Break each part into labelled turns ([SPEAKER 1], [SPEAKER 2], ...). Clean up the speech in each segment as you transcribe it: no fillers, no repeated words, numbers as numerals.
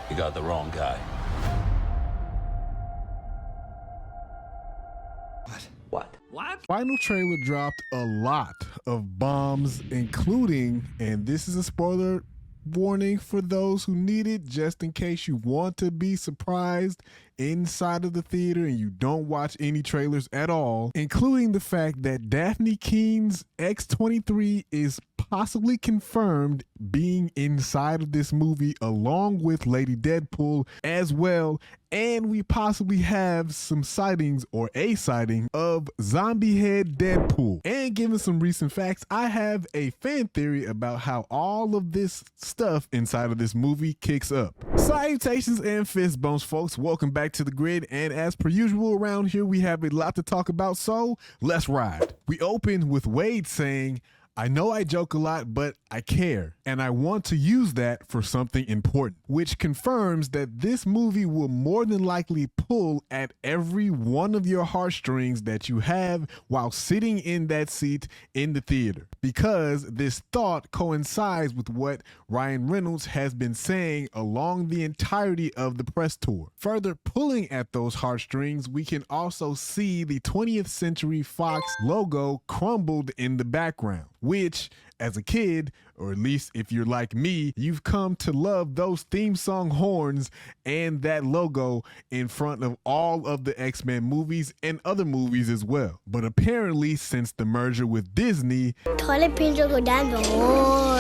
[SPEAKER 1] You got the wrong guy. What?
[SPEAKER 2] Final trailer dropped a lot of bombs, including, and this is a spoiler warning for those who need it, just in case you want to be surprised inside of the theater and you don't watch any trailers at all, including the fact that Daphne Keene's X-23 is possibly confirmed being inside of this movie along with Lady Deadpool as well. And we possibly have some sightings or a sighting of Zombie Head Deadpool. And given some recent facts, I have a fan theory about how all of this stuff inside of this movie kicks up. Salutations and fist bumps, folks. Welcome back to the grid. And as per usual around here, we have a lot to talk about. So let's ride. We open with Wade saying, "I know I joke a lot, but I care, and I want to use that for something important," which confirms that this movie will more than likely pull at every one of your heartstrings that you have while sitting in that seat in the theater, because this thought coincides with what Ryan Reynolds has been saying along the entirety of the press tour. Further pulling at those heartstrings, we can also see the 20th Century Fox logo crumbled in the background, which, as a kid, or at least if you're like me, you've come to love those theme song horns and that logo in front of all of the X-Men movies and other movies as well. But apparently, since the merger with Disney,
[SPEAKER 3] toilet paper go down the hole.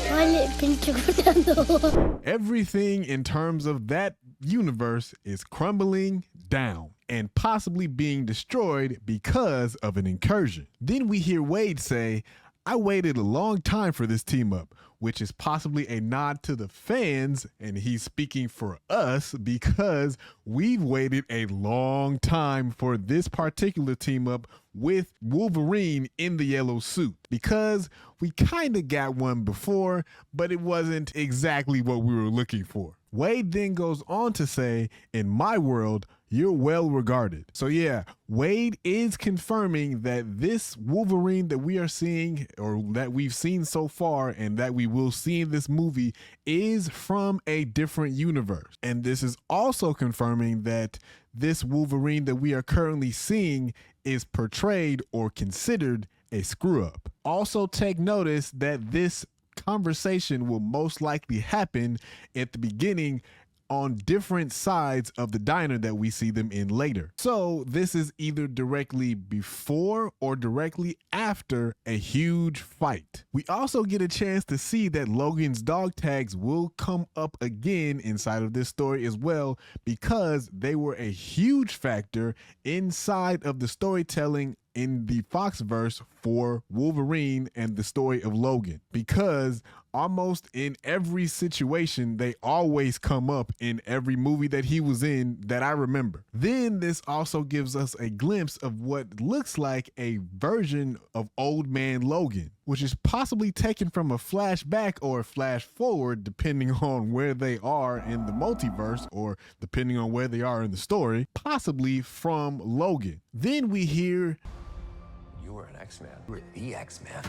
[SPEAKER 3] Toilet paper go down the hole.
[SPEAKER 2] Everything in terms of that universe is crumbling down and possibly being destroyed because of an incursion. Then we hear Wade say, "I waited a long time for this team up," which is possibly a nod to the fans, and he's speaking for us because we've waited a long time for this particular team up with Wolverine in the yellow suit, because we kind of got one before, but it wasn't exactly what we were looking for. Wade then goes on to say, "In my world, you're well regarded." So yeah, Wade is confirming that this Wolverine that we are seeing, or that we've seen so far and that we will see in this movie, is from a different universe. And this is also confirming that this Wolverine that we are currently seeing is portrayed or considered a screw up. Also take notice that this conversation will most likely happen at the beginning on different sides of the diner that we see them in later. So this is either directly before or directly after a huge fight. We also get a chance to see that Logan's dog tags will come up again inside of this story as well, because they were a huge factor inside of the storytelling in the Foxverse for Wolverine and the story of Logan, because almost in every situation they always come up in every movie that he was in that I remember. Then this also gives us a glimpse of what looks like a version of Old Man Logan, which is possibly taken from a flashback or a flash forward depending on where they are in the multiverse, or depending on where they are in the story, possibly from Logan. Then we hear,
[SPEAKER 4] "You were an X-Man. You were the X-Man."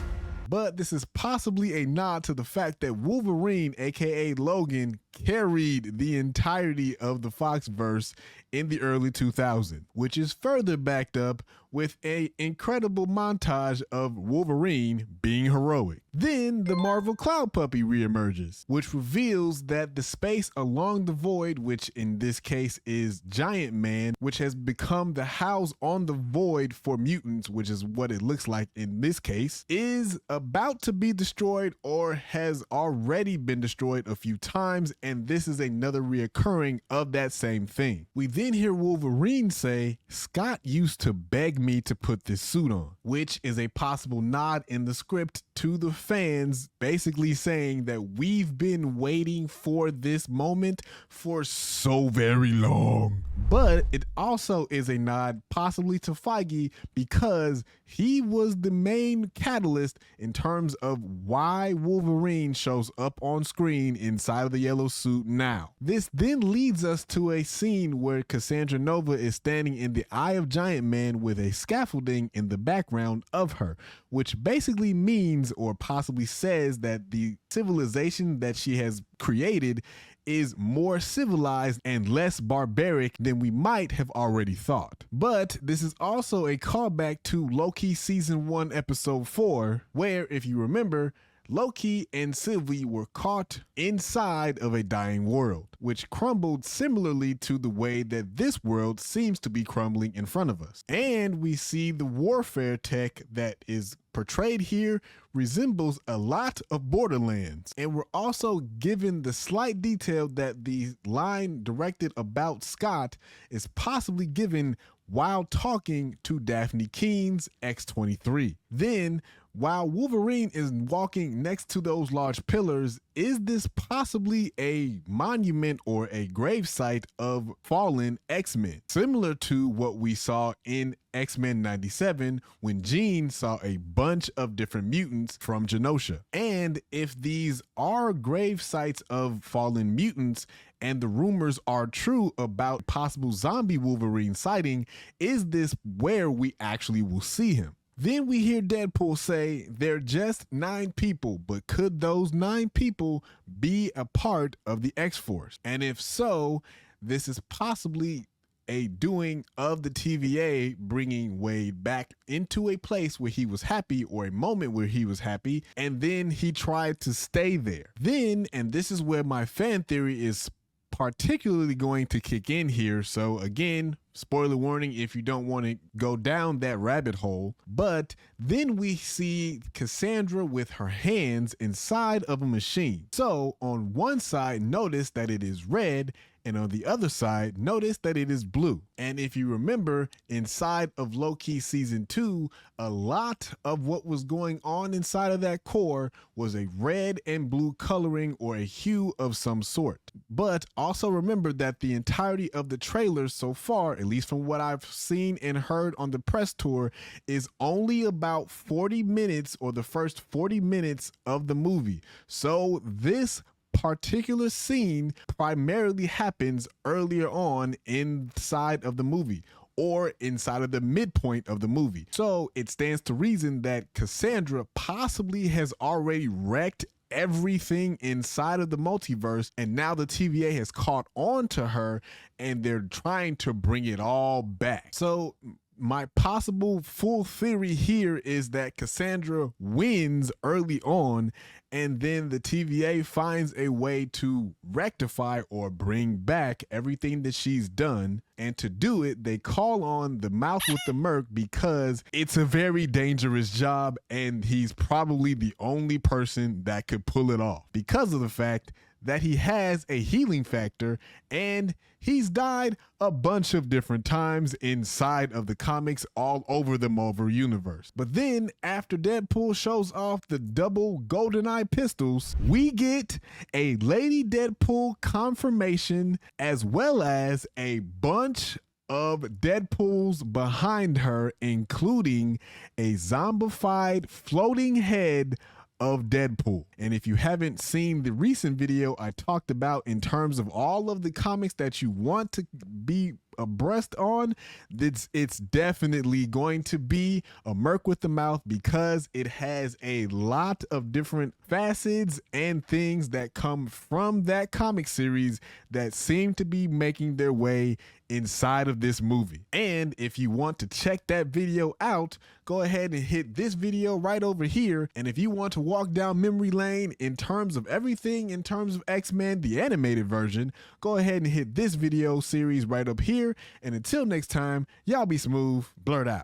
[SPEAKER 2] But this is possibly a nod to the fact that Wolverine, aka Logan, carried the entirety of the Foxverse in the early 2000s, which is further backed up with an incredible montage of Wolverine being heroic. Then the Marvel Cloud Puppy reemerges, which reveals that the space along the void, which in this case is Giant Man, which has become the house on the void for mutants, which is what it looks like in this case, is about to be destroyed or has already been destroyed a few times, and this is another reoccurring of that same thing. We then hear Wolverine say, "Scott used to beg me to put this suit on," which is a possible nod in the script to the fans, basically saying that we've been waiting for this moment for so very long. But it also is a nod possibly to Feige, because he was the main catalyst in terms of why Wolverine shows up on screen inside of the yellow suit now. This then leads us to a scene where Cassandra Nova is standing in the eye of Giant Man with a scaffolding in the background of her, which basically means or possibly says that the civilization that she has created is more civilized and less barbaric than we might have already thought. But this is also a callback to Loki Season 1, Episode 4, where, if you remember, Loki and Sylvie were caught inside of a dying world, which crumbled similarly to the way that this world seems to be crumbling in front of us. And we see the warfare tech that is portrayed here resembles a lot of Borderlands. And we're also given the slight detail that the line directed about Scott is possibly given while talking to Daphne Keene's X-23. Then, while Wolverine is walking next to those large pillars, is this possibly a monument or a gravesite of fallen X-Men? Similar to what we saw in X-Men 97 when Jean saw a bunch of different mutants from Genosha. And if these are grave sites of fallen mutants and the rumors are true about possible zombie Wolverine sighting, is this where we actually will see him? Then we hear Deadpool say they're just 9 people, but could those 9 people be a part of the X-Force? And if so, this is possibly a doing of the TVA bringing Wade back into a place where he was happy, or a moment where he was happy, and then he tried to stay there. Then, and this is where my fan theory is particularly going to kick in here, so again, spoiler warning if you don't want to go down that rabbit hole. But then we see Cassandra with her hands inside of a machine. So on one side, notice that it is red, and on the other side, notice that it is blue. And if you remember, inside of Loki Season 2, a lot of what was going on inside of that core was a red and blue coloring or a hue of some sort. But also remember that the entirety of the trailers so far, at least from what I've seen and heard on the press tour, is only about 40 minutes, or the first 40 minutes of the movie. So this particular scene primarily happens earlier on inside of the movie, or inside of the midpoint of the movie. So it stands to reason that Cassandra possibly has already wrecked everything inside of the multiverse, and now the TVA has caught on to her and they're trying to bring it all back. So my possible full theory here is that Cassandra wins early on, and then the TVA finds a way to rectify or bring back everything that she's done. And to do it, they call on the mouth with the Merc because it's a very dangerous job, and he's probably the only person that could pull it off because of the fact that he has a healing factor, and he's died a bunch of different times inside of the comics all over the Marvel universe. But then after Deadpool shows off the double GoldenEye pistols, we get a Lady Deadpool confirmation, as well as a bunch of Deadpools behind her, including a zombified floating head of Deadpool. And if you haven't seen the recent video I talked about in terms of all of the comics that you want to be abreast on, it's definitely going to be a Merc with the Mouth, because it has a lot of different facets and things that come from that comic series that seem to be making their way inside of this movie. And if you want to check that video out, go ahead and hit this video right over here. And if you want to walk down memory lane in terms of everything in terms of X-Men the animated version, go ahead and hit this video series right up here. And until next time, y'all be smooth. Blurred out.